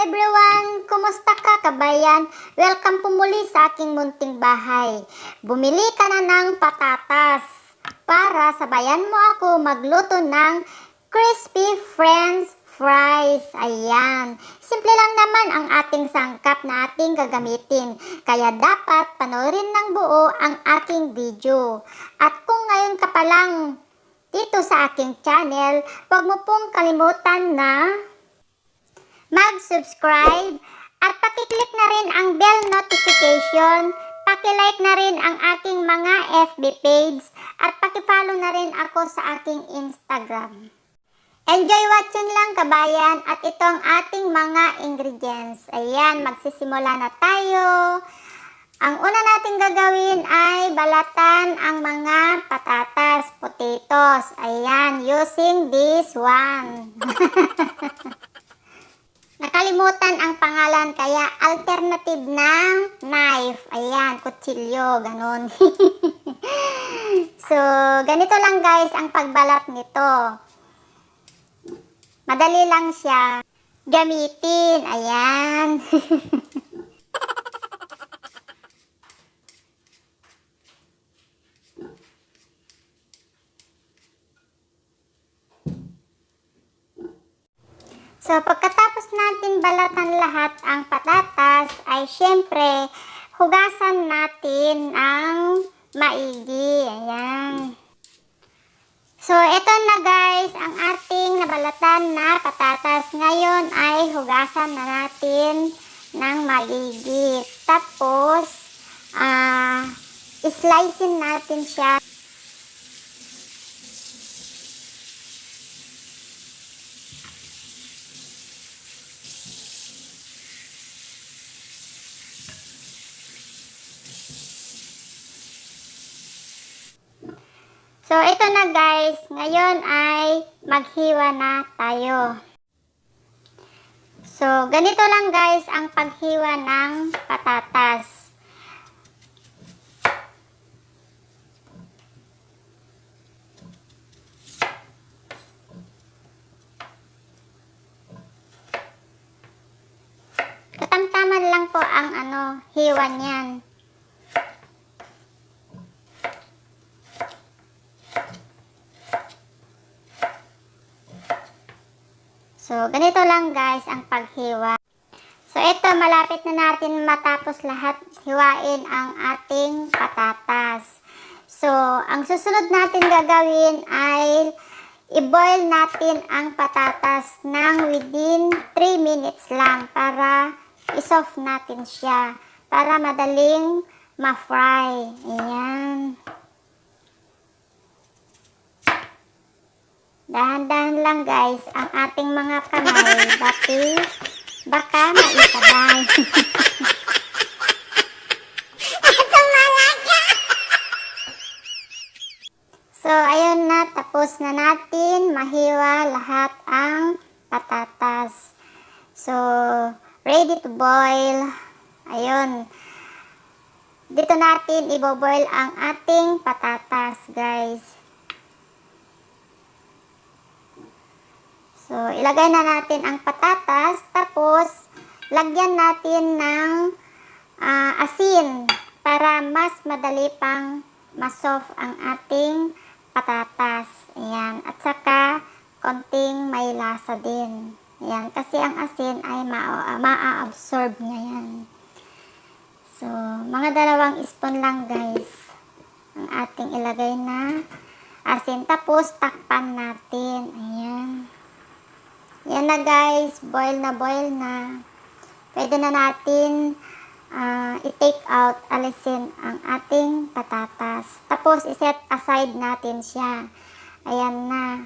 everyone! Kumusta ka, kabayan? Welcome po muli sa aking munting bahay. Bumili ka na ng patatas para sabayan mo ako magluto ng crispy french fries. Ayan. Simple lang naman ang ating sangkap na ating gagamitin. Kaya dapat panoorin ng buo ang aking video. At kung ngayon ka pa lang dito sa aking channel, huwag mo pong kalimutan na mag-subscribe at pakiclick na rin ang bell notification, pakilike na rin ang aking mga FB page at pakifollow na rin ako sa aking Instagram. Enjoy watching lang, kabayan, at ito ang ating mga ingredients. Ayan, magsisimula na tayo. Ang una nating gagawin ay balatan ang mga patatas, potatoes. Ayan, using this one. Nakalimutan ang pangalan kaya alternative ng knife. Ayan, kutsilyo, ganun. So, ganito lang guys ang pagbalat nito. Madali lang siya gamitin. Ayan. So, pagkatapos natin balatan lahat ang patatas, ay syempre, hugasan natin ang maigi. Ayan. So, ito na guys, ang ating nabalatan na patatas. Ngayon ay hugasan na natin ng maigi. Tapos, slicein natin siya. So, ito na guys. Ngayon ay maghiwa na tayo. So, ganito lang guys ang paghiwa ng patatas. Katamtaman lang po ang hiwa niyan. So, ganito lang guys ang paghiwa. So, ito malapit na natin matapos lahat hiwain ang ating patatas. So, ang susunod natin gagawin ay i-boil natin ang patatas ng within 3 minutes lang para i-soft natin siya. Para madaling ma-fry. Ayan. Dahan-dahan lang guys ang ating mga kamay, baka maisabay. So, ayun na, tapos na natin mahiwa lahat ang patatas. So, ready to boil. Ayun. Dito natin iboboil ang ating patatas guys. So, ilagay na natin ang patatas, tapos lagyan natin ng asin para mas madali pang masoft ang ating patatas. Ayan. At saka, konting may lasa din. Ayan. Kasi ang asin ay ma-absorb niya yan. So, mga 2 spoon lang guys ang ating ilagay na asin. Tapos, takpan natin. Ayan. Yan na guys, boil na. Pwede na natin i-take out, alisin ang ating patatas. Tapos, iset aside natin siya. Ayan na.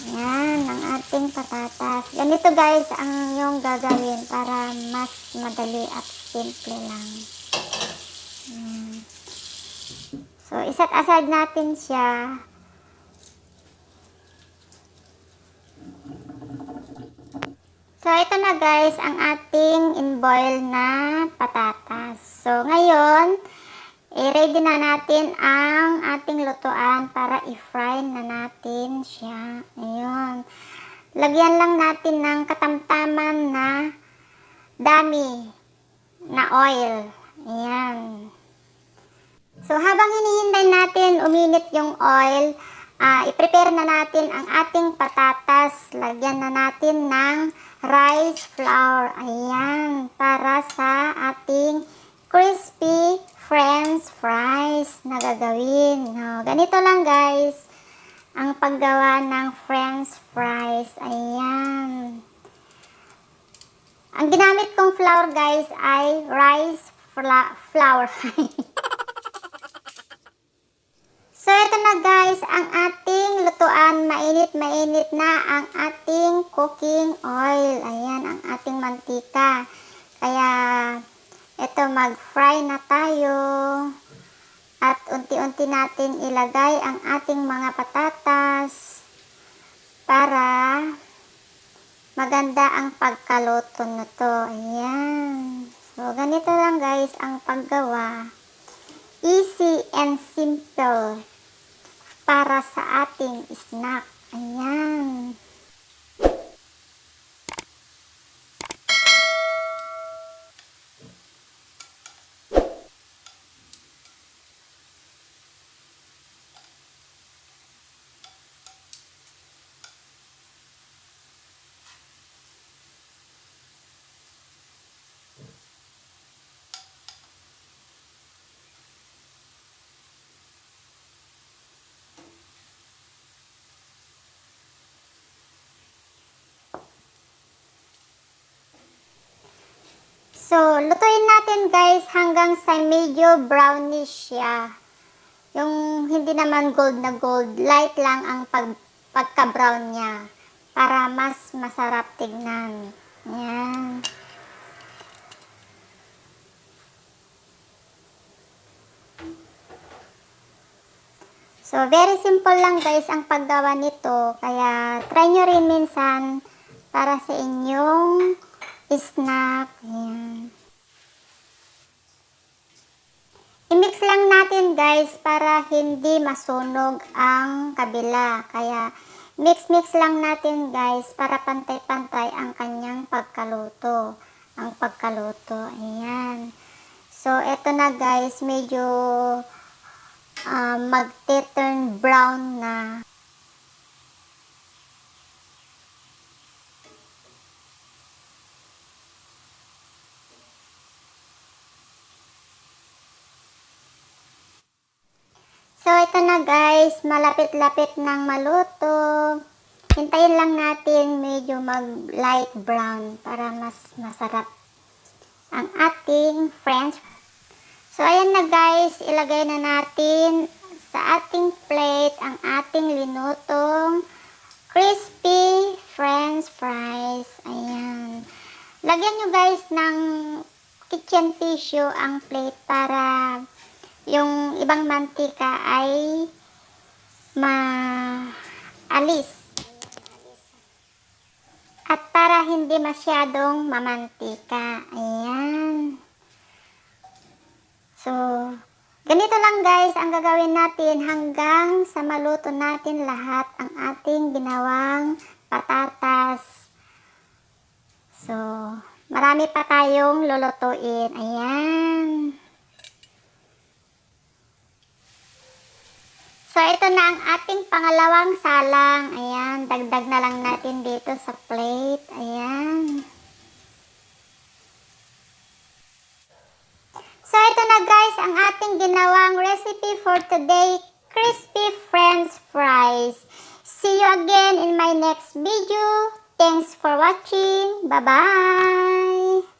Ayan, ang ating patatas. Ganito guys ang yung gagawin para mas madali at simple lang. So, iset aside natin siya. So, ito na guys, ang ating in-boil na patatas. So, ngayon, i-ready na natin ang ating lutuan para i-fry na natin siya. Ayun. lagyan lang natin ng katamtaman na dami na oil. Ayan. So, habang hinihintay natin uminit yung oil, i-prepare na natin ang ating patatas. Lagyan na natin ng rice flour. Ayan. Para sa ating crispy french fries na gagawin. Ganito lang guys ang paggawa ng french fries. Ayan. Ang ginamit kong flour guys ay rice flour. So, ito na guys, ang ating lutuan. Mainit na ang ating cooking oil. Ayan, ang ating mantika. Kaya, ito mag-fry na tayo. At unti-unti natin ilagay ang ating mga patatas para maganda ang pagkaluto nito. Ayan. So, ganito lang guys ang paggawa. Easy and simple para sa ating snack. Ayan. So, lutuin natin guys hanggang sa medyo brownish siya. Yung hindi naman gold na gold, light lang ang pagka-brown niya para mas masarap tignan. Ayan. So, very simple lang guys ang paggawa nito. Kaya, try nyo rin minsan para sa inyong snack. Ayan. I-mix lang natin guys para hindi masunog ang kabila. Kaya mix-mix lang natin guys para pantay-pantay ang kanyang pagkaluto. Ayan. So, eto na guys. Medyo mag-turn brown na. So, ito na guys, malapit-lapit ng maluto. Hintayin lang natin medyo mag-light brown para mas masarap ang ating french. So, ayan na guys, ilagay na natin sa ating plate ang ating linutong crispy french fries. Ayan. Lagyan nyo guys ng kitchen tissue ang plate para yung ibang mantika ay maalis. At para hindi masyadong mamantika. Ayan. So, ganito lang guys ang gagawin natin hanggang sa maluto natin lahat ang ating ginawang patatas. So, marami pa tayong lulutuin. Ayan. So, ito na ang ating pangalawang salang. Ayan, dagdag na lang natin dito sa plate. Ayan. So, ito na guys, ang ating ginawang recipe for today, crispy french fries. See you again in my next video. Thanks for watching. Bye-bye!